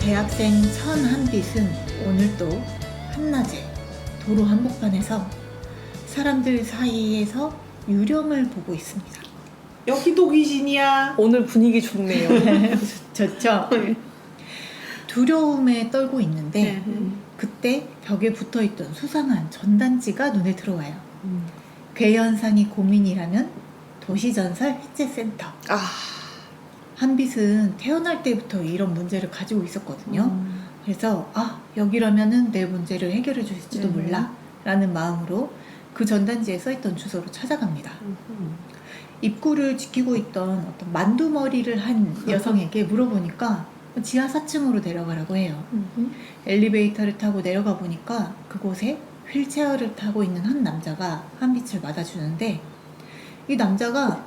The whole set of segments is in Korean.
대학생 천한빛은 오늘도 한낮에 도로 한복판에서 사람들 사이에서 유령을 보고 있습니다. 여기도 귀신이야. 오늘 분위기 좋네요. 좋죠? 두려움에 떨고 있는데 네. 그때 벽에 붙어있던 수상한 전단지가 눈에 들어와요. 괴현상이 고민이라면 도시전설 해체센터. 한빛은 태어날 때부터 이런 문제를 가지고 있었거든요. 그래서 여기라면은 내 문제를 해결해 주실지도 몰라 라는 마음으로 그 전단지에 써있던 주소로 찾아갑니다. 입구를 지키고 있던 어떤 만두머리를 한 여성에게 물어보니까 지하 4층으로 내려가라고 해요. 엘리베이터를 타고 내려가 보니까 그곳에 휠체어를 타고 있는 한 남자가 한빛을 맞아주는데, 이 남자가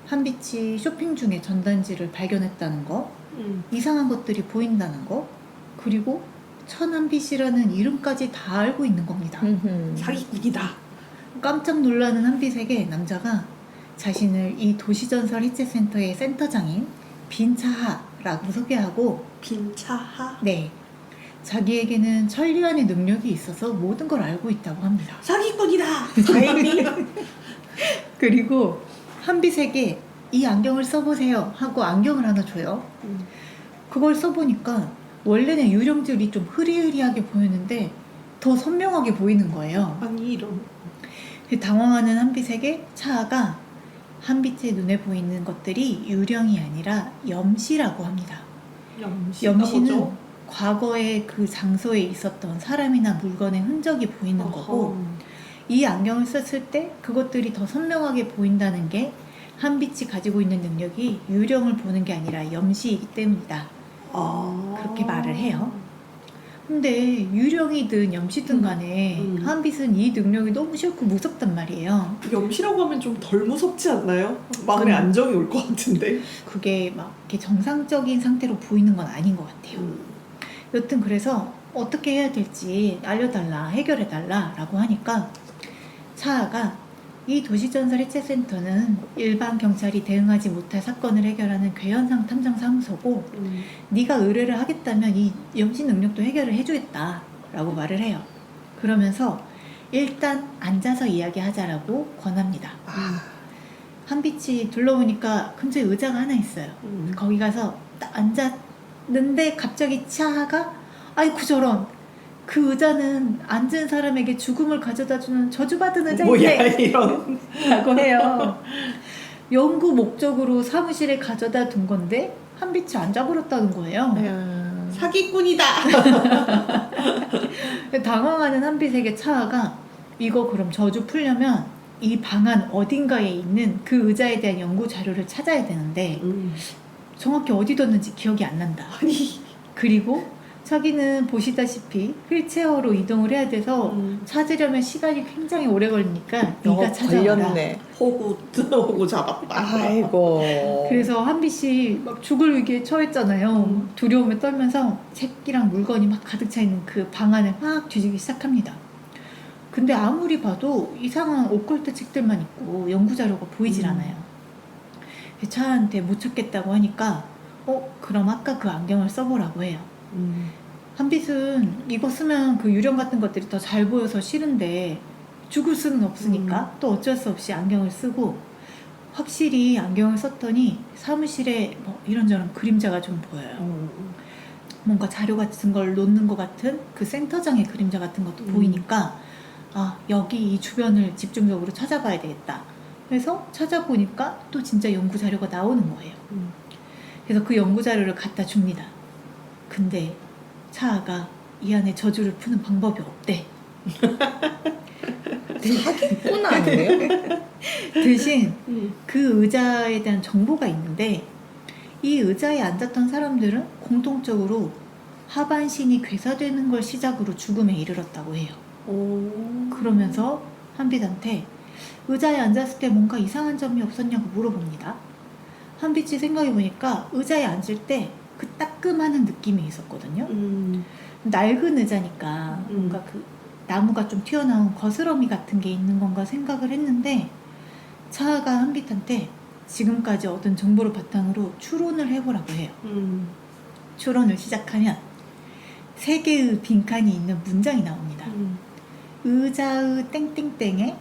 한빛이 쇼핑 중에 전단지를 발견했다는 거, 이상한 것들이 보인다는 거, 그리고 천한빛이라는 이름까지 다 알고 있는 겁니다. 사기꾼이다. 깜짝 놀라는 한빛에게 남자가 자신을 이 도시전설 해체센터의 센터장인 빈차하라고 소개하고, 빈차하? 네, 자기에게는 천리안의 능력이 있어서 모든 걸 알고 있다고 합니다. 사기꾼이다. 사이비. 그리고 한빛에게 이 안경을 써보세요 하고 안경을 하나 줘요. 그걸 써보니까 원래는 유령들이 좀 흐리흐리하게 보였는데 더 선명하게 보이는 거예요. 아니 이런. 당황하는 한빛에게 차아가 한빛의 눈에 보이는 것들이 유령이 아니라 염시라고 합니다. 염시는 과거에 그 장소에 있었던 사람이나 물건의 흔적이 보이는 거고, 이 안경을 썼을 때 그것들이 더 선명하게 보인다는 게 한빛이 가지고 있는 능력이 유령을 보는 게 아니라 염시이기 때문이다. 그렇게 말을 해요. 근데 유령이든 염시든 간에 한빛은 이 능력이 너무 싫고 무섭단 말이에요. 염시라고 하면 좀 덜 무섭지 않나요? 마음에 안정이 올 것 같은데. 그게 막 이렇게 정상적인 상태로 보이는 건 아닌 것 같아요. 여튼 그래서 어떻게 해야 될지 알려달라, 해결해달라 라고 하니까 차아가 이 도시전설 해체센터는 일반 경찰이 대응하지 못할 사건을 해결하는 괴현상 탐정 사무소고, 네가 의뢰를 하겠다면 이 염시 능력도 해결을 해주겠다 라고 말을 해요. 그러면서 일단 앉아서 이야기하자라고 권합니다. 한빛이 둘러보니까 근처에 의자가 하나 있어요. 거기 가서 딱 앉았는데 갑자기 차아가 아이고 저런, 그 의자는 앉은 사람에게 죽음을 가져다주는 저주받은 의자인데 뭐야 이런. 라고 해요. 연구 목적으로 사무실에 가져다 둔 건데 한빛이 앉아버렸다는 거예요. 사기꾼이다. 당황하는 한빛에게 차아가 이거 그럼 저주 풀려면 이 방 안 어딘가에 있는 그 의자에 대한 연구 자료를 찾아야 되는데 정확히 어디 뒀는지 기억이 안 난다. 그리고 자기는 보시다시피 휠체어로 이동을 해야 돼서 찾으려면 시간이 굉장히 오래 걸리니까 네가 찾아와라. 걸렸네. 호구 잡았다. 아이고. 그래서 한빛이 막 죽을 위기에 처했잖아요. 두려움에 떨면서 책이랑 물건이 막 가득 차 있는 그 방 안을 막 뒤지기 시작합니다. 근데 아무리 봐도 이상한 오컬트 책들만 있고 연구 자료가 보이질 않아요. 차한테 못 찾겠다고 하니까 그럼 아까 그 안경을 써보라고 해요. 한빛은 이거 쓰면 그 유령 같은 것들이 더 잘 보여서 싫은데 죽을 수는 없으니까 또 어쩔 수 없이 안경을 쓰고, 확실히 안경을 썼더니 사무실에 뭐 이런저런 그림자가 좀 보여요. 뭔가 자료 같은 걸 놓는 것 같은 그 센터장의 그림자 같은 것도 보이니까 여기 이 주변을 집중적으로 찾아봐야 되겠다. 그래서 찾아보니까 또 진짜 연구 자료가 나오는 거예요. 그래서 그 연구 자료를 갖다 줍니다. 근데 차아가 이 안에 저주를 푸는 방법이 없대. 사기꾼 아니에요? 대신 그 의자에 대한 정보가 있는데, 이 의자에 앉았던 사람들은 공통적으로 하반신이 괴사되는 걸 시작으로 죽음에 이르렀다고 해요. 그러면서 한빛한테 의자에 앉았을 때 뭔가 이상한 점이 없었냐고 물어봅니다. 한빛이 생각해보니까 의자에 앉을 때 그 따끔하는 느낌이 있었거든요. 낡은 의자니까 뭔가 그 나무가 좀 튀어나온 거스러미 같은 게 있는 건가 생각을 했는데, 차아가 한빛한테 지금까지 얻은 정보를 바탕으로 추론을 해보라고 해요. 추론을 시작하면 3개의 빈칸이 있는 문장이 나옵니다. 의자의 땡땡땡에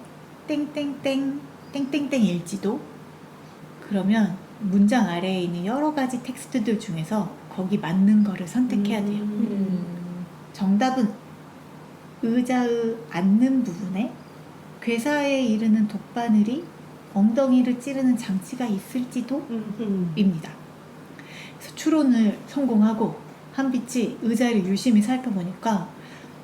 땡땡땡 땡땡땡일지도. 그러면 문장 아래에 있는 여러 가지 텍스트들 중에서 거기 맞는 거를 선택해야 돼요. 정답은 의자의 앉는 부분에 괴사에 이르는 돗바늘이 엉덩이를 찌르는 장치가 있을지도 입니다. 그래서 추론을 성공하고 한빛이 의자를 유심히 살펴보니까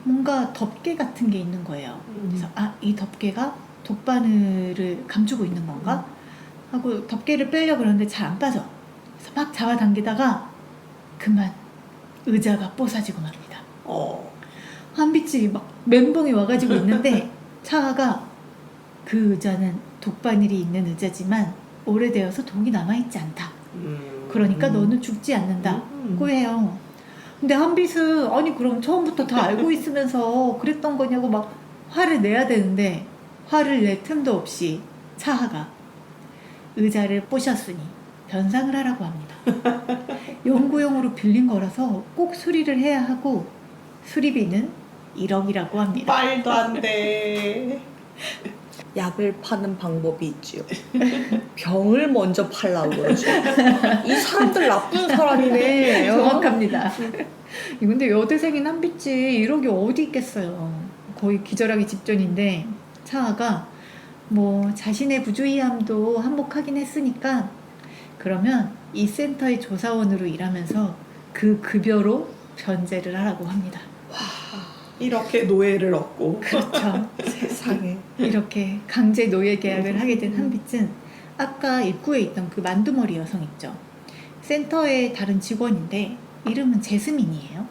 뭔가 덮개 같은 게 있는 거예요. 그래서 이 덮개가 돗바늘을 감추고 있는 건가? 하고 덮개를 빼려고 그러는데 잘 안 빠져. 그래서 막 잡아당기다가 그만 의자가 뽀사지고 맙니다. 한빛이 막 멘붕이 와가지고 있는데 차하가 그 의자는 독바늘이 있는 의자지만 오래되어서 독이 남아있지 않다. 그러니까 너는 죽지 않는다고 해요. 근데 한빛은 아니 그럼 처음부터 다 알고 있으면서 그랬던 거냐고 막 화를 내야 되는데 화를 낼 틈도 없이 차하가 의자를 뽀셨으니 변상을 하라고 합니다. 연구용으로 빌린 거라서 꼭 수리를 해야 하고 수리비는 1억이라고 합니다. 말도 안 돼. 약을 파는 방법이 있지요. 병을 먼저 팔라고 그러죠. 이 사람들 나쁜 사람이네. 정확합니다. 근데 여대생인 한빛이 1억이 어디 있겠어요. 거의 기절하기 직전인데 차아가 뭐 자신의 부주의함도 한몫하긴 했으니까 그러면 이 센터의 조사원으로 일하면서 그 급여로 변제를 하라고 합니다. 이렇게 노예를 얻고. 그렇죠. 세상에. 이렇게 강제 노예 계약을 하게 된 한빛은 아까 입구에 있던 그 만두머리 여성 있죠. 센터의 다른 직원인데 이름은 제스민이에요.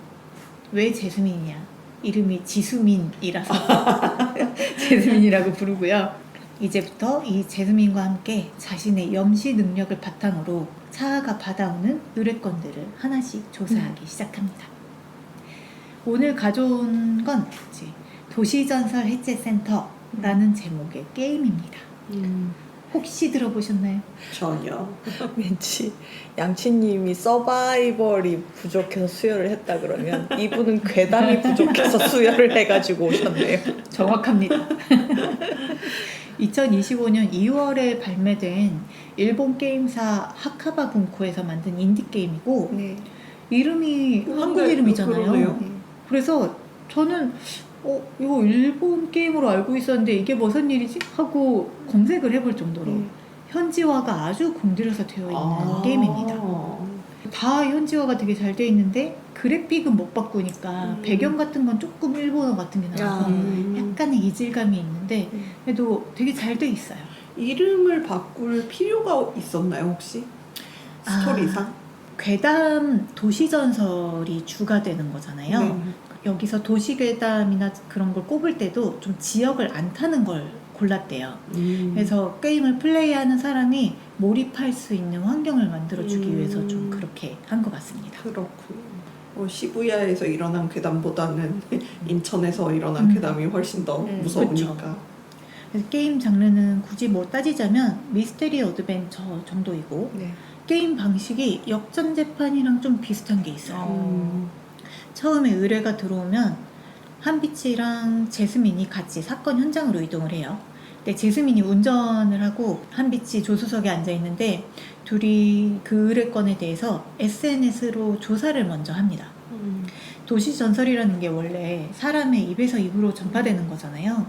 왜 제스민이냐? 이름이 지수민이라서 제스민이라고 부르고요. 이제부터 이 제스민과 함께 자신의 염시 능력을 바탕으로 차아가 받아오는 의뢰건들을 하나씩 조사하기 시작합니다. 오늘 가져온 건 도시전설 해체센터라는 제목의 게임입니다. 혹시 들어보셨나요? 전혀. 왠지 양치님이 서바이벌이 부족해서 수혈을 했다 그러면 이분은 괴담이 부족해서 수혈을 해가지고 오셨네요. 정확합니다. 2025년 2월에 발매된 일본 게임사 하카바 분코에서 만든 인디게임이고 네. 이름이 한국 이름이잖아요. 그러네요. 그래서 저는 이거 일본 게임으로 알고 있었는데 이게 무슨 일이지? 하고 검색을 해볼 정도로 현지화가 아주 공들여서 되어 있는 게임입니다. 다 현지화가 되게 잘 되어 있는데 그래픽은 못 바꾸니까 배경 같은 건 조금 일본어 같은 게 나와서 약간의 이질감이 있는데 그래도 되게 잘 되어 있어요. 이름을 바꿀 필요가 있었나요 혹시? 스토리상? 괴담 도시전설이 주가 되는 거잖아요. 네. 여기서 도시괴담이나 그런 걸 꼽을 때도 좀 지역을 안 타는 걸 골랐대요. 그래서 게임을 플레이하는 사람이 몰입할 수 있는 환경을 만들어주기 위해서 좀 그렇게 한 것 같습니다. 그렇군요. 시부야에서 일어난 괴담보다는 인천에서 일어난 괴담이 훨씬 더 무서우니까. 그쵸. 그래서 게임 장르는 굳이 뭐 따지자면 미스테리 어드벤처 정도이고 네. 게임 방식이 역전재판이랑 좀 비슷한 게 있어요. 처음에 의뢰가 들어오면 한빛이랑 제스민이 같이 사건 현장으로 이동을 해요. 근데 제스민이 운전을 하고 한빛이 조수석에 앉아 있는데 둘이 그 의뢰건에 대해서 SNS로 조사를 먼저 합니다. 도시 전설이라는 게 원래 사람의 입에서 입으로 전파되는 거잖아요.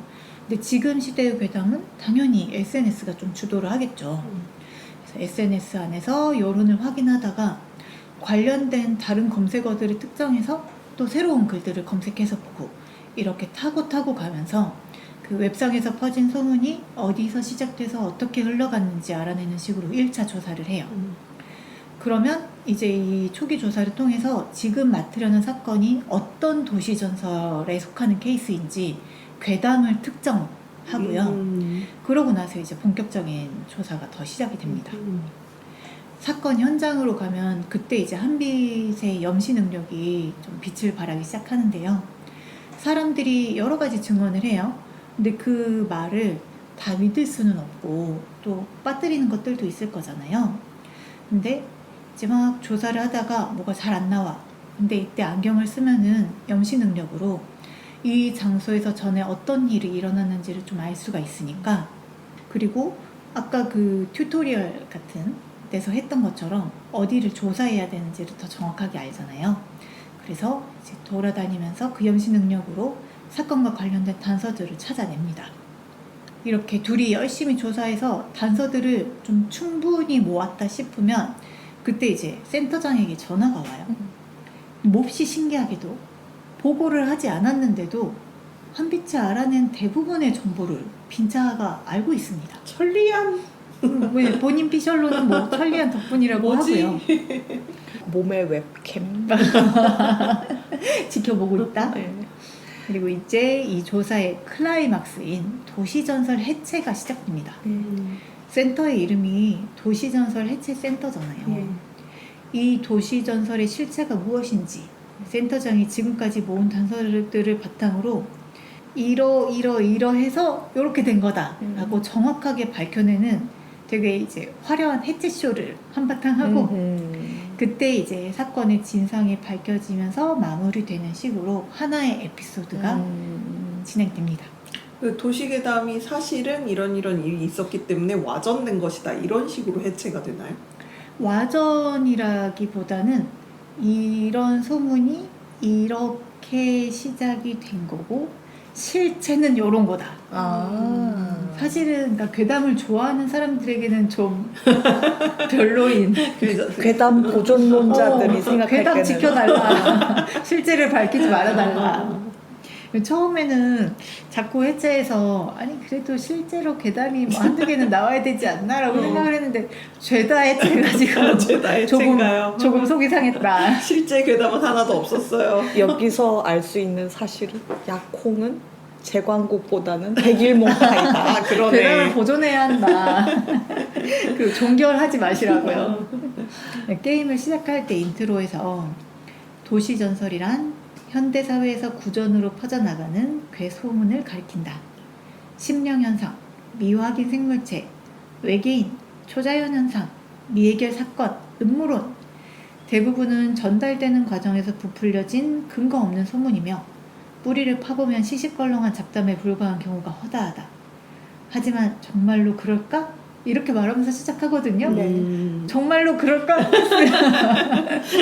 근데 지금 시대의 괴담은 당연히 SNS가 좀 주도를 하겠죠. 그래서 SNS 안에서 여론을 확인하다가 관련된 다른 검색어들을 특정해서 또 새로운 글들을 검색해서 보고 이렇게 타고 가면서 그 웹상에서 퍼진 소문이 어디서 시작돼서 어떻게 흘러갔는지 알아내는 식으로 1차 조사를 해요. 그러면 이제 이 초기 조사를 통해서 지금 맡으려는 사건이 어떤 도시전설에 속하는 케이스인지 괴담을 특정하고요. 그러고 나서 이제 본격적인 조사가 더 시작이 됩니다. 사건 현장으로 가면 그때 이제 한빛의 염시 능력이 좀 빛을 발하기 시작하는데요. 사람들이 여러 가지 증언을 해요. 근데 그 말을 다 믿을 수는 없고 또 빠뜨리는 것들도 있을 거잖아요. 근데 이제 막 조사를 하다가 뭐가 잘 안 나와. 근데 이때 안경을 쓰면은 염시 능력으로 이 장소에서 전에 어떤 일이 일어났는지를 좀 알 수가 있으니까, 그리고 아까 그 튜토리얼 같은 데서 했던 것처럼 어디를 조사해야 되는지를 더 정확하게 알잖아요. 그래서 이제 돌아다니면서 그 염시 능력으로 사건과 관련된 단서들을 찾아냅니다. 이렇게 둘이 열심히 조사해서 단서들을 좀 충분히 모았다 싶으면 그때 이제 센터장에게 전화가 와요. 몹시 신기하게도 보고를 하지 않았는데도 한빛이 알아낸 대부분의 정보를 빈자가 알고 있습니다. 천리안 왜 본인 피셜로는 뭐 천리안 덕분이라고 뭐지? 하고요. 몸의 웹캠. 지켜보고 있다. 네. 그리고 이제 이 조사의 클라이막스인 도시전설 해체가 시작됩니다. 센터의 이름이 도시전설 해체 센터잖아요. 이 도시전설의 실체가 무엇인지 센터장이 지금까지 모은 단서들을 바탕으로 이러해서 이렇게 된 거다라고 정확하게 밝혀내는 되게 이제 화려한 해체쇼를 한바탕 하고 그때 이제 사건의 진상이 밝혀지면서 마무리되는 식으로 하나의 에피소드가 진행됩니다. 그 도시괴담이 사실은 이런 일이 있었기 때문에 와전된 것이다 이런 식으로 해체가 되나요? 와전이라기보다는 이런 소문이 이렇게 시작이 된 거고 실체는 이런 거다. 사실은 그러니까 괴담을 좋아하는 사람들에게는 좀 별로인 괴담 보존론자들이 생각할 괴담 때는 지켜달라. 실제를 밝히지 말아달라. 처음에는 자꾸 해체해서 아니 그래도 실제로 괴담이 뭐 한두 개는 나와야 되지 않나라고 생각을 했는데 죄다 해체해가지고 죄다 해체인가요? 조금 속이 상했다. 실제 괴담은 하나도 없었어요. 여기서 알 수 있는 사실은 약홍은 제광국보다는 백일몽타이다. 괴담을 그러네. 보존해야 한다. 그 종결하지 마시라고요. 게임을 시작할 때 인트로에서 도시전설이란 현대사회에서 구전으로 퍼져나가는 괴소문을 가리킨다. 심령현상, 미확인 생물체, 외계인, 초자연현상, 미해결 사건, 음모론. 대부분은 전달되는 과정에서 부풀려진 근거 없는 소문이며 뿌리를 파보면 시시껄렁한 잡담에 불과한 경우가 허다하다. 하지만 정말로 그럴까? 이렇게 말하면서 시작하거든요. 정말로 그럴까?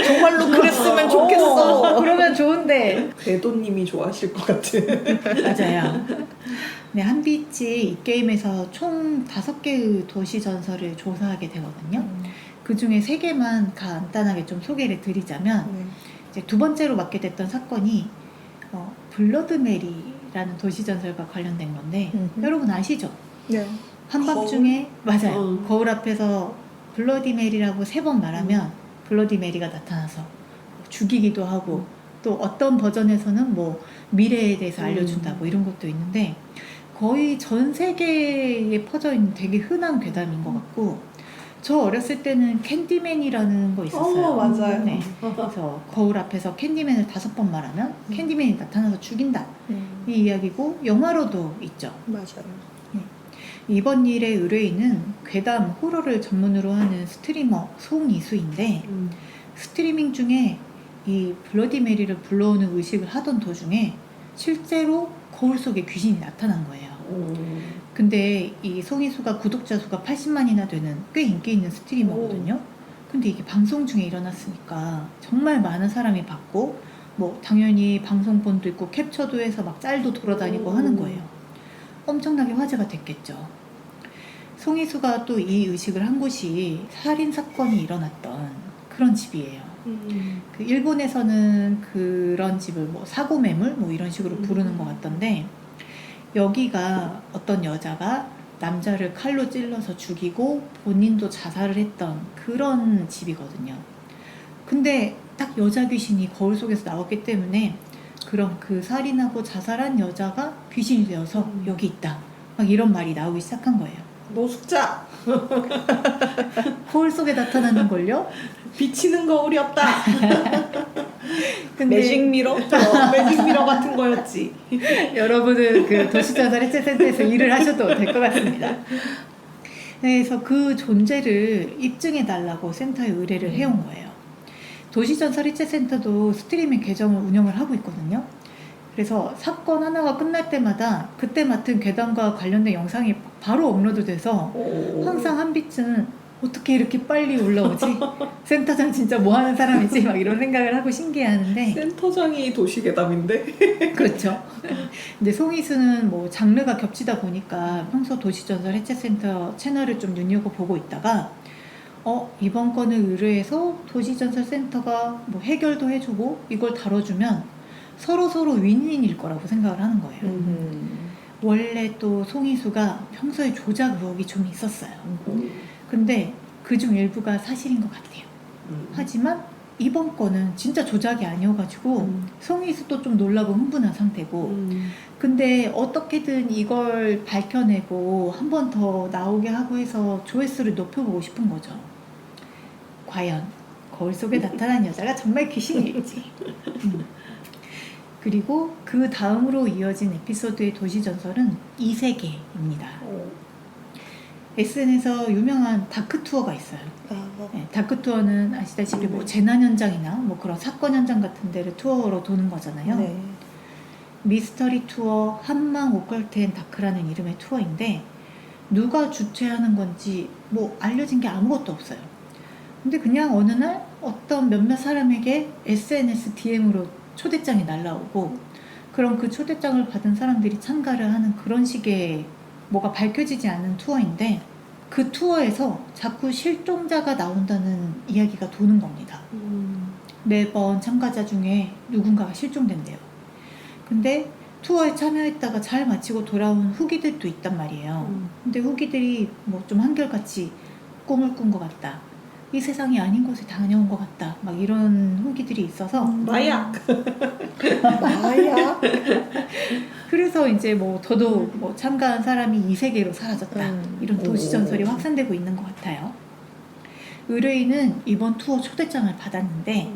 정말로 그랬으면 좋겠어. 그러면 좋은데. 궤도님이 좋아하실 것 같은. 맞아요. 네, 한빛이 이 게임에서 총 5개의 도시 전설을 조사하게 되거든요. 그 중에 3개만 간단하게 좀 소개를 드리자면 이제 두 번째로 맡게 됐던 사건이 블러드 메리라는 도시 전설과 관련된 건데 여러분 아시죠? 네. 한밤중에 맞아요. 거울 앞에서 블러디 메리라고 3번 말하면 블러디 메리가 나타나서 죽이기도 하고 또 어떤 버전에서는 뭐 미래에 대해서 알려준다 뭐 이런 것도 있는데 거의 전 세계에 퍼져 있는 되게 흔한 괴담인 것 같고 저 어렸을 때는 캔디맨이라는 거 있었어요. 맞아요. 네. 그래서 거울 앞에서 캔디맨을 5번 말하면 캔디맨이 나타나서 죽인다 이 이야기고 영화로도 있죠. 맞아요. 이번 일의 의뢰인은 괴담, 호러를 전문으로 하는 스트리머 송이수인데 스트리밍 중에 이 블러디 메리를 불러오는 의식을 하던 도중에 실제로 거울 속에 귀신이 나타난 거예요. 근데 이 송이수가 구독자 수가 80만이나 되는 꽤 인기 있는 스트리머거든요. 근데 이게 방송 중에 일어났으니까 정말 많은 사람이 봤고 뭐 당연히 방송본도 있고 캡처도 해서 막 짤도 돌아다니고 하는 거예요. 엄청나게 화제가 됐겠죠. 송이수가 또 이 의식을 한 곳이 살인사건이 일어났던 그런 집이에요. 그 일본에서는 그런 집을 뭐 사고매물 뭐 이런 식으로 부르는 것 같던데 여기가 어떤 여자가 남자를 칼로 찔러서 죽이고 본인도 자살을 했던 그런 집이거든요. 근데 딱 여자 귀신이 거울 속에서 나왔기 때문에 그럼 그 살인하고 자살한 여자가 귀신이 되어서 여기 있다. 막 이런 말이 나오기 시작한 거예요. 노숙자 거울 속에 나타나는 걸요? 비치는 거울이 없다. 근데 매직미러? 매직미러 같은 거였지. 여러분은 그 도시전설 해체센터에서 일을 하셔도 될 것 같습니다. 그래서 그 존재를 입증해 달라고 센터에 의뢰를 해온 거예요. 도시전설 해체센터도 스트리밍 계정을 운영을 하고 있거든요. 그래서 사건 하나가 끝날 때마다 그때 맡은 괴담과 관련된 영상이 바로 업로드돼서 항상 한빛은 어떻게 이렇게 빨리 올라오지? 센터장 진짜 뭐 하는 사람이지? 막 이런 생각을 하고 신기해하는데 센터장이 도시괴담인데. 그렇죠. 근데 송이수는 뭐 장르가 겹치다 보니까 평소 도시전설 해체센터 채널을 좀 눈여겨보고 있다가 이번 건을 의뢰해서 도시전설 센터가 뭐 해결도 해주고 이걸 다뤄주면 서로 윈윈일 거라고 생각을 하는 거예요. 원래 또 송이수가 평소에 조작 의혹이 좀 있었어요. 근데 그중 일부가 사실인 것 같아요. 하지만 이번 건은 진짜 조작이 아니어가지고 송이수도 좀 놀라고 흥분한 상태고 근데 어떻게든 이걸 밝혀내고 한 번 더 나오게 하고 해서 조회수를 높여보고 싶은 거죠. 과연 거울 속에 나타난 여자가 정말 귀신일지. 그리고 그 다음으로 이어진 에피소드의 도시전설은 이세계입니다. SN에서 유명한 다크투어가 있어요. 네, 다크투어는 아시다시피 뭐 재난 현장이나 뭐 그런 사건 현장 같은 데를 투어로 도는 거잖아요. 네. 미스터리 투어 한망 오컬트 앤 다크라는 이름의 투어인데 누가 주최하는 건지 뭐 알려진 게 아무것도 없어요. 근데 그냥 어느 날 어떤 몇몇 사람에게 SNS DM으로 초대장이 날라오고 그럼 그 초대장을 받은 사람들이 참가를 하는 그런 식의 뭐가 밝혀지지 않는 투어인데 그 투어에서 자꾸 실종자가 나온다는 이야기가 도는 겁니다. 매번 참가자 중에 누군가가 실종된대요. 근데 투어에 참여했다가 잘 마치고 돌아온 후기들도 있단 말이에요. 근데 후기들이 뭐 좀 한결같이 꿈을 꾼 것 같다. 이 세상이 아닌 곳에 다녀온 것 같다. 막 이런 후기들이 있어서 마약. 마약? 그래서 이제 뭐 저도 뭐 참가한 사람이 이 세계로 사라졌다. 이런 도시전설이 확산되고 있는 것 같아요. 의뢰인은 이번 투어 초대장을 받았는데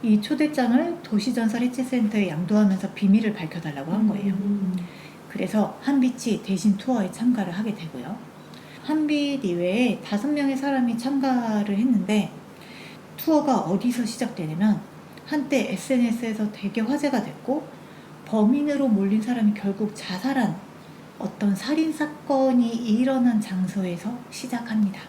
이 초대장을 도시전설 해체센터에 양도하면서 비밀을 밝혀달라고 한 거예요. 그래서 한빛이 대신 투어에 참가를 하게 되고요. 한빛 이외에 5명의 사람이 참가를 했는데 투어가 어디서 시작되냐면 한때 SNS에서 되게 화제가 됐고 범인으로 몰린 사람이 결국 자살한 어떤 살인사건이 일어난 장소에서 시작합니다.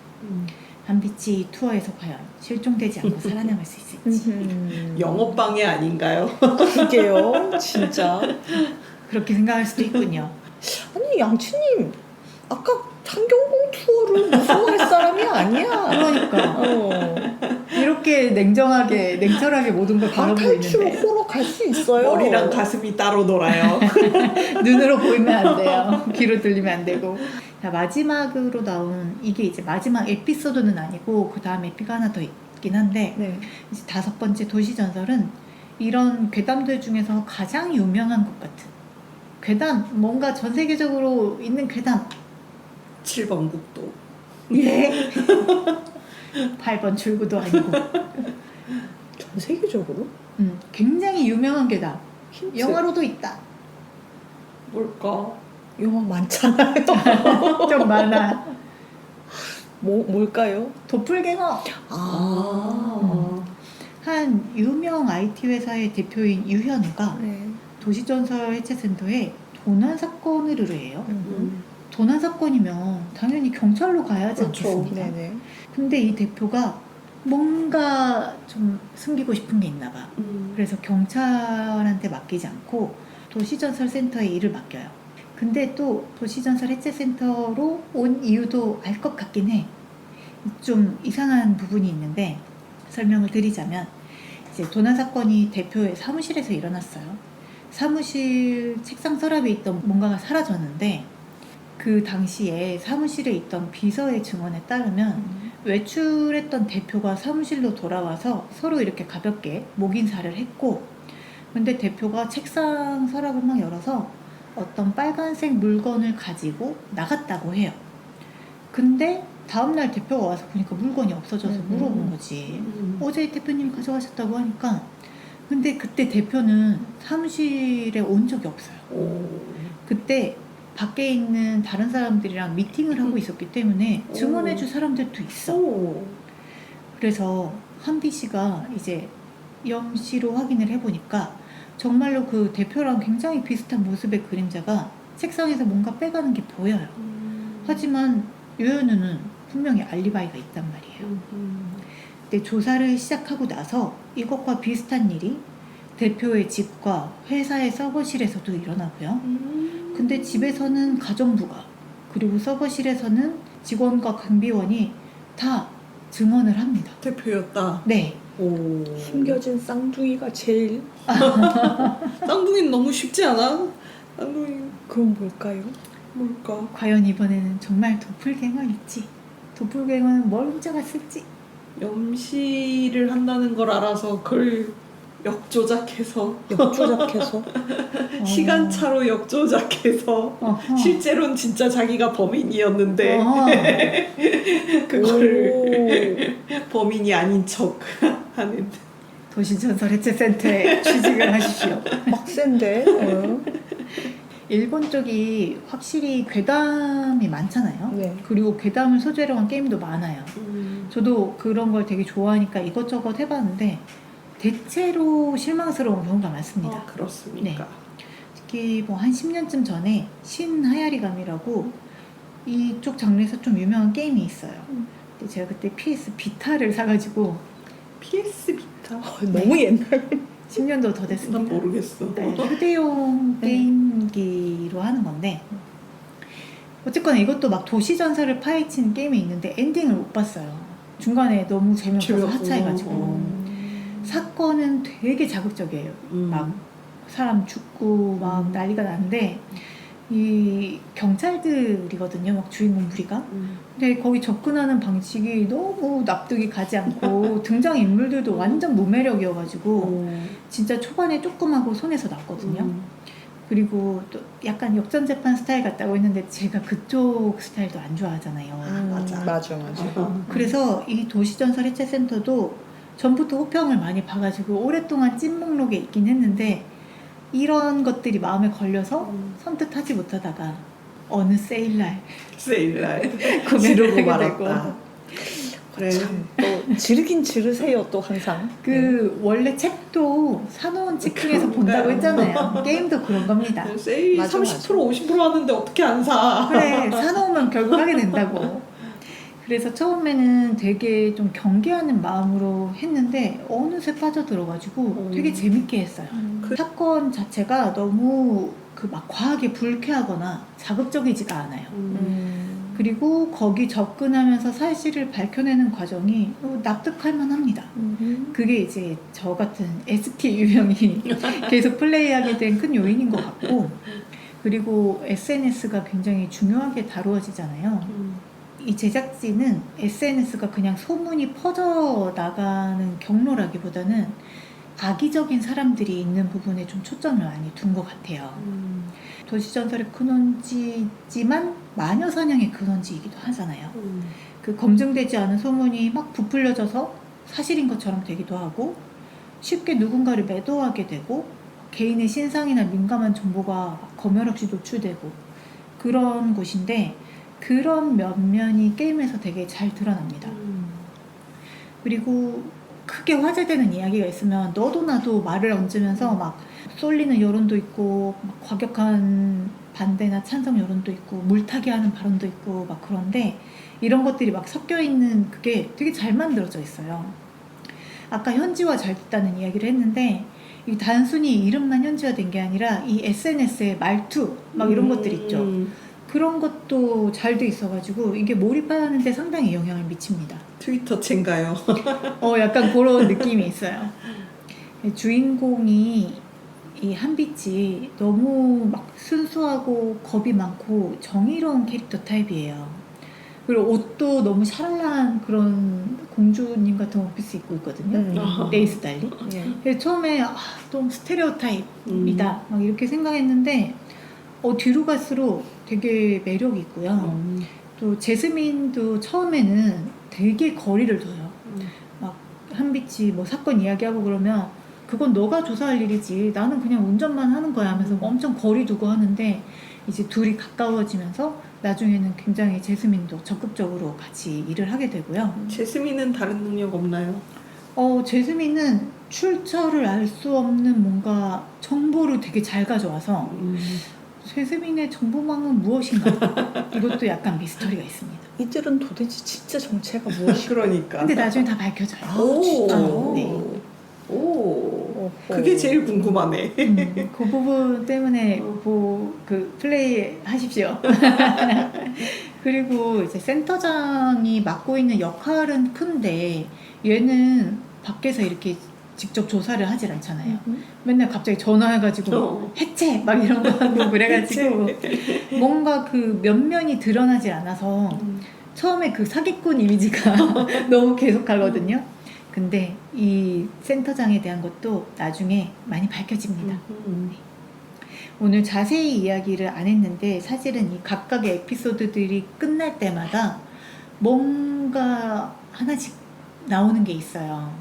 한빛이 투어에서 과연 실종되지 않고 살아남을 수 있을지 영업방해 아닌가요? 그게요, 진짜. 그렇게 생각할 수도 있군요. 아니, 양치님, 아까 창경궁 투어를 무서워할 사람이 아니야. 그러니까 이렇게 냉정하게 냉철하게 모든 걸 바라보고 탈출 있는데 호러 갈 수 있어요. 머리랑 가슴이 따로 놀아요. 눈으로 보이면 안 돼요. 귀로 들리면 안 되고. 자, 마지막으로 나온 이게 이제 마지막 에피소드는 아니고 그 다음 에피가 하나 더 있긴 한데 네. 이제 5번째 도시전설은 이런 괴담들 중에서 가장 유명한 것 같은 괴담, 뭔가 전 세계적으로 있는 괴담. 7번 국도. 예. 8번 출구도 아니고 전 세계적으로? 굉장히 유명한 괴담. 힌트. 영화로도 있다. 뭘까? 영화 많잖아요. 좀 많아. 뭘까요? 도플갱어. 한 유명 IT 회사의 대표인 유현우가 네. 도시전설 해체센터에 도난 사건을 의뢰해요. 도난 사건이면 당연히 경찰로 가야지 그렇죠. 않겠습니까? 네네. 근데 이 대표가 뭔가 좀 숨기고 싶은 게 있나 봐. 그래서 경찰한테 맡기지 않고 도시전설 센터에 일을 맡겨요. 근데 또 도시전설 해체센터로 온 이유도 알 것 같긴 해. 좀 이상한 부분이 있는데 설명을 드리자면 이제 도난 사건이 대표의 사무실에서 일어났어요. 사무실 책상 서랍에 있던 뭔가가 사라졌는데 그 당시에 사무실에 있던 비서의 증언에 따르면 외출했던 대표가 사무실로 돌아와서 서로 이렇게 가볍게 목인사를 했고 근데 대표가 책상 서랍을 막 열어서 어떤 빨간색 물건을 가지고 나갔다고 해요. 근데 다음날 대표가 와서 보니까 물건이 없어져서 물어본 거지. 어제 대표님이 가져가셨다고 하니까 근데 그때 대표는 사무실에 온 적이 없어요. 그때 밖에 있는 다른 사람들이랑 미팅을 하고 있었기 때문에 증언해줄 사람들도 있어. 그래서 한비 씨가 이제 염시로 확인을 해보니까 정말로 그 대표랑 굉장히 비슷한 모습의 그림자가 책상에서 뭔가 빼가는 게 보여요. 하지만 유현우는 분명히 알리바이가 있단 말이에요. 근데 조사를 시작하고 나서 이것과 비슷한 일이 대표의 집과 회사의 서버실에서도 일어나고요. 근데 집에서는 가정부가, 그리고 서버실에서는 직원과 경비원이 다 증언을 합니다. 대표였다. 네. 오. 숨겨진 쌍둥이가 제일. 쌍둥이는 너무 쉽지 않아? 쌍둥이 그건 뭘까요? 뭘까? 과연 이번에는 정말 도플갱어일지, 도플갱어는 뭘 훔쳐갔을지. 염시를 한다는 걸 알아서 그걸 역조작해서 역조작해서. 시간차로 역조작해서 어허. 실제로는 진짜 자기가 범인이었는데 어허. 그거를 범인이 아닌 척 하는. 도시전설 해체센터에 취직을 하십시오. 빡센데. 일본 쪽이 확실히 괴담이 많잖아요. 네. 그리고 괴담을 소재로 한 게임도 많아요. 저도 그런 걸 되게 좋아하니까 이것저것 해봤는데 대체로 실망스러운 경우가 많습니다. 아, 그렇습니까? 특히 뭐 한 10년쯤 전에 신하야리감이라고 이쪽 장르에서 좀 유명한 게임이 있어요. 근데 제가 그때 PS 비타를 사가지고 PS 비타? 너무 옛날. 10년도 더 난 됐습니다. 모르겠어. 네, 휴대용 네. 게임기로 하는 건데 어쨌거나 이것도 막 도시전설을 파헤치는 게임이 있는데 엔딩을 못 봤어요. 중간에 너무 재미없어서 하차해가지고. 사건은 되게 자극적이에요. 막 사람 죽고 막 난리가 나는데 이 경찰들이거든요. 막 주인공 무리가. 근데 거기 접근하는 방식이 너무 납득이 가지 않고 등장 인물들도 완전 무매력이어가지고 진짜 초반에 조금하고 손에서 났거든요. 그리고 또 약간 역전재판 스타일 같다고 했는데 제가 그쪽 스타일도 안 좋아하잖아요. 맞아. 그래서 이 도시전설 해체센터도 전부터 호평을 많이 봐가지고 오랫동안 찐 목록에 있긴 했는데 이런 것들이 마음에 걸려서 선뜻 하지 못하다가 어느 세일날 세일날 구매를 지르고 하게 말았다. 되고 그래. 또 지르긴 지르세요 또 항상. 그 원래 책도 사놓은 책 중에서 본다고 했잖아요. 게임도 그런 겁니다. 세일 맞아, 30% 50% 하는데 어떻게 안 사? 그래 사놓으면 결국 하게 된다고. 그래서 처음에는 되게 좀 경계하는 마음으로 했는데 어느새 빠져들어가지고 되게 재밌게 했어요. 그 사건 자체가 너무 그 막 과하게 불쾌하거나 자극적이지가 않아요. 그리고 거기 접근하면서 사실을 밝혀내는 과정이 납득할 만합니다. 그게 이제 저 같은 ST 유형이 계속 플레이하게 된 큰 요인인 것 같고, 그리고 SNS가 굉장히 중요하게 다루어지잖아요. 이 제작진은 SNS가 그냥 소문이 퍼져 나가는 경로라기보다는 악의적인 사람들이 있는 부분에 좀 초점을 많이 둔 것 같아요. 도시전설의 근원지지만 마녀사냥의 근원지이기도 하잖아요. 그 검증되지 않은 소문이 막 부풀려져서 사실인 것처럼 되기도 하고 쉽게 누군가를 매도하게 되고 개인의 신상이나 민감한 정보가 검열 없이 노출되고 그런 곳인데 그런 면면이 게임에서 되게 잘 드러납니다. 그리고 크게 화제되는 이야기가 있으면 너도 나도 말을 얹으면서 막 쏠리는 여론도 있고 막 과격한 반대나 찬성 여론도 있고 물타기 하는 발언도 있고 막 그런데 이런 것들이 막 섞여 있는 그게 되게 잘 만들어져 있어요. 아까 현지화 잘 됐다는 이야기를 했는데 이 단순히 이름만 현지화된 게 아니라 이 SNS의 말투 막 이런 것들 있죠. 그런 것도 잘 돼 있어가지고 이게 몰입하는 데 상당히 영향을 미칩니다. 트위터 챈가요? 약간 그런 느낌이 있어요. 주인공이 이 한빛이 너무 막 순수하고 겁이 많고 정의로운 캐릭터 타입이에요. 그리고 옷도 너무 샤랄라한 그런 공주님 같은 옷을 입고 있거든요. 레이스 달리. 그래서 처음에 좀 스테레오 타입이다 막 이렇게 생각했는데 뒤로 갈수록 되게 매력이 있고요. 또 제스민도 처음에는 되게 거리를 둬요. 막 한빛이 뭐 사건 이야기하고 그러면 그건 너가 조사할 일이지 나는 그냥 운전만 하는 거야 하면서 엄청 거리 두고 하는데 이제 둘이 가까워지면서 나중에는 굉장히 제스민도 적극적으로 같이 일을 하게 되고요. 제스민은 다른 능력 없나요? 제스민은 출처를 알 수 없는 뭔가 정보를 되게 잘 가져와서 최수빈의 정보망은 무엇인가? 이것도 약간 미스터리가 있습니다. 이들은 도대체 진짜 정체가 무엇일까? 그러니까. 근데 나중에 다 밝혀져요. 오, 진짜? 네. 오, 어허. 그게 제일 궁금하네. 그 부분 때문에 어. 그 플레이 하십시오. 그리고 이제 센터장이 맡고 있는 역할은 큰데 얘는 밖에서 이렇게 직접 조사를 하질 않잖아요. 맨날 갑자기 전화해가지고 어. 해체 막 이런 거 하고 그래가지고 뭔가 그 면면이 드러나질 않아서 처음에 그 사기꾼 이미지가 너무 계속 가거든요. 근데 이 센터장에 대한 것도 나중에 많이 밝혀집니다. 오늘 자세히 이야기를 안 했는데 사실은 이 각각의 에피소드들이 끝날 때마다 뭔가 하나씩 나오는 게 있어요.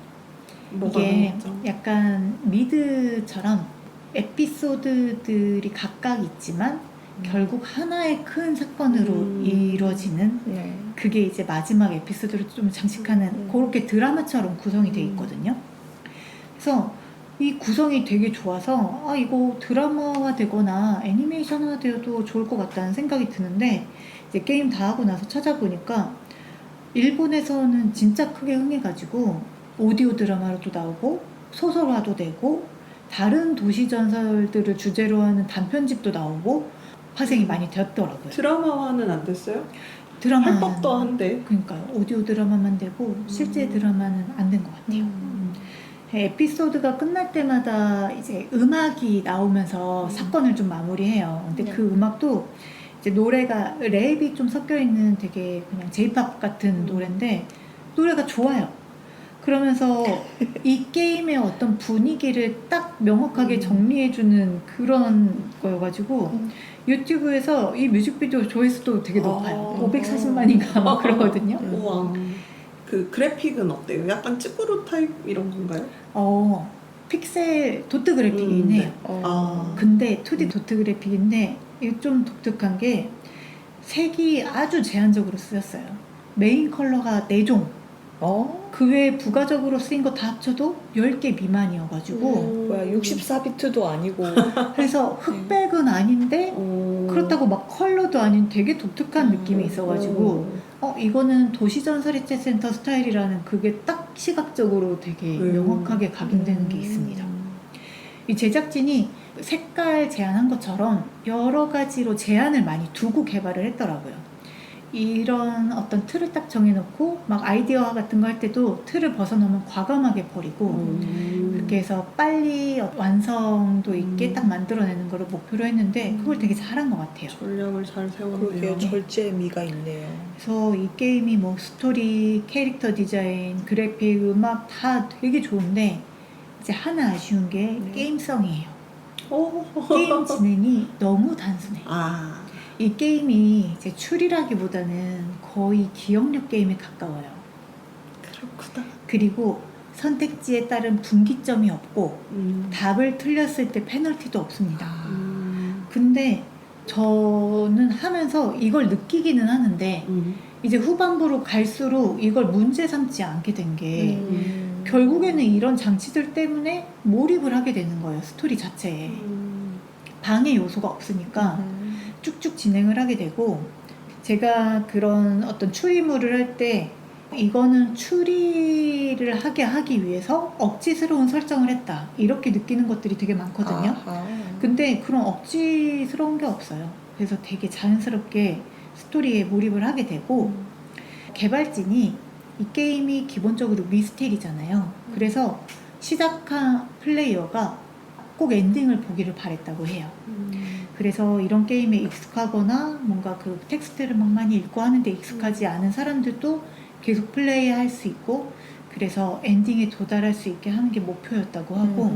뭐가 이게 나왔죠? 약간 미드처럼 에피소드들이 각각 있지만 결국 하나의 큰 사건으로 이루어지는 네. 그게 이제 마지막 에피소드를 좀 장식하는 그렇게 드라마처럼 구성이 돼 있거든요. 그래서 이 구성이 되게 좋아서 아 이거 드라마화 되거나 애니메이션화 되어도 좋을 것 같다는 생각이 드는데 이제 게임 다 하고 나서 찾아보니까 일본에서는 진짜 크게 흥해가지고 오디오 드라마로도 나오고 소설화도 되고 다른 도시 전설들을 주제로 하는 단편집도 나오고 파생이 많이 되었더라고요. 드라마화는 안 됐어요? 드라마 할 법도 한데. 그러니까요. 오디오 드라마만 되고 실제 드라마는 안 된 것 같아요. 에피소드가 끝날 때마다 이제 음악이 나오면서 사건을 좀 마무리해요. 근데 네. 그 음악도 이제 노래가 랩이 좀 섞여 있는 되게 그냥 J-pop 같은 노래인데 노래가 좋아요. 그러면서 이 게임의 어떤 분위기를 딱 명확하게 정리해주는 그런 거여가지고 유튜브에서 이 뮤직비디오 조회수도 되게 높아요. 아. 540만인가 막 그러거든요. 우와. 그 그래픽은 어때요? 약간 찌푸루 타입 이런 건가요? 픽셀 도트 그래픽이긴 해요. 아. 근데 2D 도트 그래픽인데 이게 좀 독특한 게 색이 아주 제한적으로 쓰였어요. 메인 컬러가 4종. 그 외에 부가적으로 쓰인 거 다 합쳐도 10개 미만이어가지고 뭐야 64비트도 아니고 그래서 흑백은 아닌데 그렇다고 막 컬러도 아닌 되게 독특한 느낌이 있어가지고 이거는 도시전설의체 센터 스타일이라는 그게 딱 시각적으로 되게 명확하게 각인되는 게 있습니다. 이 제작진이 색깔 제한한 것처럼 여러 가지로 제한을 많이 두고 개발을 했더라고요. 이런 어떤 틀을 딱 정해놓고 막 아이디어화 같은 거 할 때도 틀을 벗어나면 과감하게 버리고 그렇게 해서 빨리 완성도 있게 딱 만들어내는 걸 목표로 했는데 그걸 되게 잘한 것 같아요. 전략을 잘 그게 세웠네요. 절제미가 있네요. 그래서 이 게임이 뭐 스토리, 캐릭터 디자인, 그래픽, 음악 다 되게 좋은데 이제 하나 아쉬운 게 게임성이에요. 게임 진행이 너무 단순해. 아. 이 게임이 이제 추리라기보다는 거의 기억력 게임에 가까워요. 그렇구나. 그리고 선택지에 따른 분기점이 없고 답을 틀렸을 때 페널티도 없습니다. 근데 저는 하면서 이걸 느끼기는 하는데 이제 후반부로 갈수록 이걸 문제 삼지 않게 된 게 결국에는 이런 장치들 때문에 몰입을 하게 되는 거예요. 스토리 자체에. 방해 요소가 없으니까 쭉쭉 진행을 하게 되고 제가 그런 어떤 추리물을 할 때 이거는 추리를 하기 위해서 억지스러운 설정을 했다 이렇게 느끼는 것들이 되게 많거든요. 근데 그런 억지스러운 게 없어요. 그래서 되게 자연스럽게 스토리에 몰입을 하게 되고 개발진이 이 게임이 기본적으로 미스테리잖아요. 그래서 시작한 플레이어가 꼭 엔딩을 보기를 바랬다고 해요. 그래서 이런 게임에 익숙하거나 뭔가 그 텍스트를 막 많이 읽고 하는데 익숙하지 않은 사람들도 계속 플레이할 수 있고 그래서 엔딩에 도달할 수 있게 하는 게 목표였다고 하고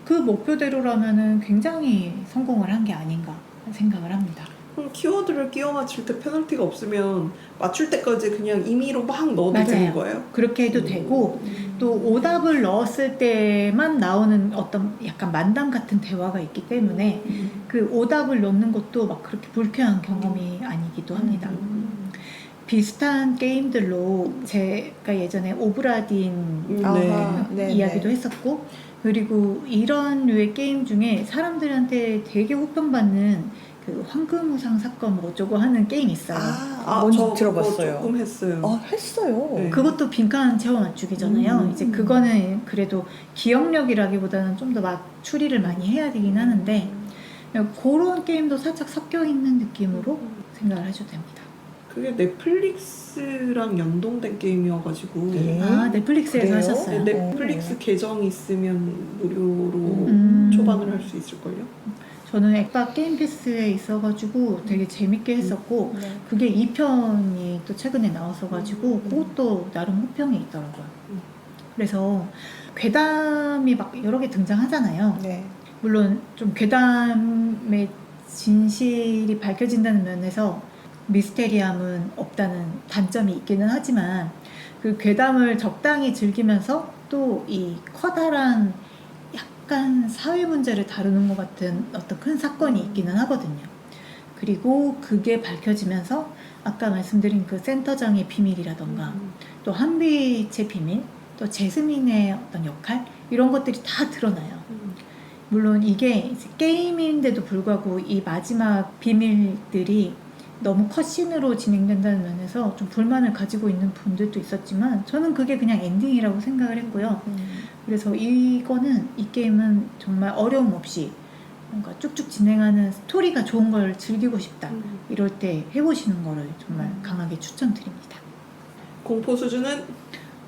그 목표대로라면은 굉장히 성공을 한 게 아닌가 생각을 합니다. 그럼 키워드를 끼워 맞출 때 페널티가 없으면 맞출 때까지 그냥 임의로 막 넣어도 맞아요. 되는 거예요? 그렇게 해도 되고 또 오답을 넣었을 때만 나오는 어떤 약간 만담 같은 대화가 있기 때문에 그 오답을 넣는 것도 막 그렇게 불쾌한 경험이 아니기도 합니다. 비슷한 게임들로 제가 예전에 오브라딘 아하, 네, 이야기도 네. 했었고, 그리고 이런 류의 게임 중에 사람들한테 되게 호평받는 그 황금우상 사건 뭐 어쩌고 하는 게임 있어요. 뭔지 저 그거 들어봤어요. 조금 했어요. 했어요. 네. 그것도 빈칸 채워 맞추기잖아요. 이제 그거는 그래도 기억력이라기보다는 좀 더 막 추리를 많이 해야 되긴 하는데, 그런 게임도 살짝 섞여 있는 느낌으로 생각을 하셔도 됩니다. 그게 넷플릭스랑 연동된 게임이어가지고 네. 아, 넷플릭스에서 그래요? 하셨어요? 넷플릭스 계정 있으면 무료로 음. 초반을 할 수 있을걸요? 저는 엑박 게임 패스에 있어가지고 되게 재밌게 했었고, 네. 그게 2편이 또 최근에 나왔어가지고 그것도 나름 호평이 있더라고요. 그래서 괴담이 막 여러 개 등장하잖아요. 네. 물론 좀 괴담의 진실이 밝혀진다는 면에서 미스테리함은 없다는 단점이 있기는 하지만, 그 괴담을 적당히 즐기면서 또 이 커다란 약간 사회 문제를 다루는 것 같은 어떤 큰 사건이 있기는 하거든요. 그리고 그게 밝혀지면서 아까 말씀드린 그 센터장의 비밀이라던가 또 한빛의 비밀, 또 제스민의 어떤 역할, 이런 것들이 다 드러나요. 물론 이게 이제 게임인데도 불구하고 이 마지막 비밀들이 너무 컷신으로 진행된다는 면에서 좀 불만을 가지고 있는 분들도 있었지만, 저는 그게 그냥 엔딩이라고 생각을 했고요. 그래서 이 게임은 정말 어려움 없이 뭔가 쭉쭉 진행하는 스토리가 좋은 걸 즐기고 싶다, 이럴 때 해보시는 거를 정말 강하게 추천드립니다. 공포 수준은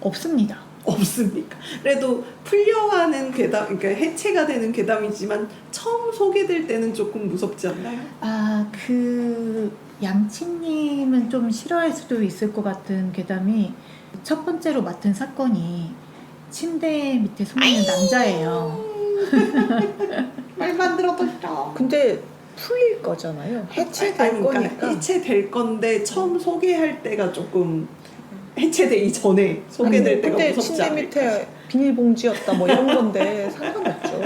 없습니다. 없습니까? 그래도 풀려가는 괴담, 그러니까 해체가 되는 괴담이지만 처음 소개될 때는 조금 무섭지 않나요? 아, 그 양치님은 좀 싫어할 수도 있을 것 같은 괴담이, 첫 번째로 맡은 사건이 침대 밑에 숨어있는 남자예요. 말만 들어도 싫어. 근데 풀릴 거잖아요. 해체될 거니까. 해체될 건데 처음 소개할 때가 조금 해체되기 전에 소개될 때가 근데 무섭지 침대 않을까? 밑에 비닐봉지였다 뭐 이런 건데 상관없죠.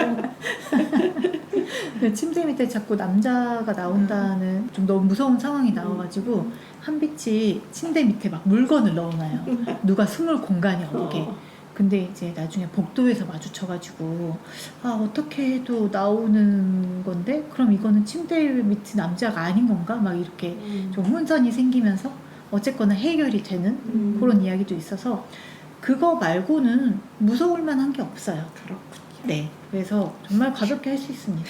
근데 침대 밑에 자꾸 남자가 나온다는 좀 너무 무서운 상황이 나와가지고 한빛이 침대 밑에 막 물건을 넣어놔요. 누가 숨을 공간이 없게. 근데 이제 나중에 복도에서 마주쳐가지고, 아, 어떻게 해도 나오는 건데 그럼 이거는 침대 밑에 남자가 아닌 건가? 막 이렇게 좀 혼선이 생기면서 어쨌거나 해결이 되는 그런 이야기도 있어서, 그거 말고는 무서울 만한 게 없어요. 그렇군요. 네, 그래서 정말 가볍게 할 수 있습니다.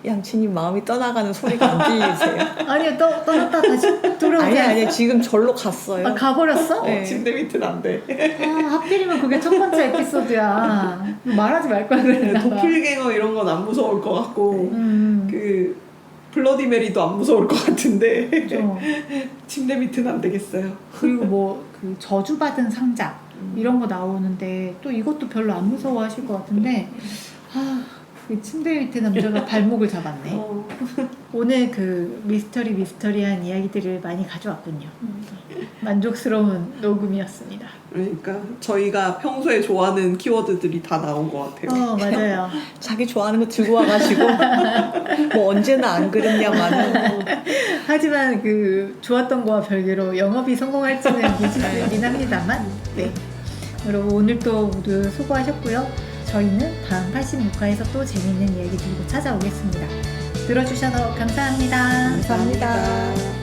양치님 마음이 떠나가는 소리가 안 들리세요? 아니요, 떠났다 다시 돌아오지 아니 지금 절로 갔어요. 아, 가버렸어? 네. 침대 밑은 안 돼. 아, 하필이면 그게 첫 번째 에피소드야. 말하지 말 걸 그랬나 봐. 도플갱어 이런 건 안 무서울 것 같고 음, 그 블러디 메리도 안 무서울 것 같은데 그죠. 침대 밑은 안 되겠어요. 그리고 뭐 그 저주받은 상자 이런 거 나오는데 또 이것도 별로 안 무서워하실 것 같은데, 아, 그 침대 밑에 남자가 발목을 잡았네. 오늘 그 미스터리한 이야기들을 많이 가져왔군요. 만족스러운 녹음이었습니다. 그러니까 저희가 평소에 좋아하는 키워드들이 다 나온 것 같아요. 맞아요. 자기 좋아하는 거 들고 와가지고 뭐 언제나 안 그랬냐마는. 하지만 그 좋았던 거와 별개로 영업이 성공할지는 미지수이긴 합니다만, 네. 여러분 오늘 또 모두 수고하셨고요. 저희는 다음 86화에서 또 재밌는 이야기 들고 찾아오겠습니다. 들어주셔서 감사합니다. 감사합니다.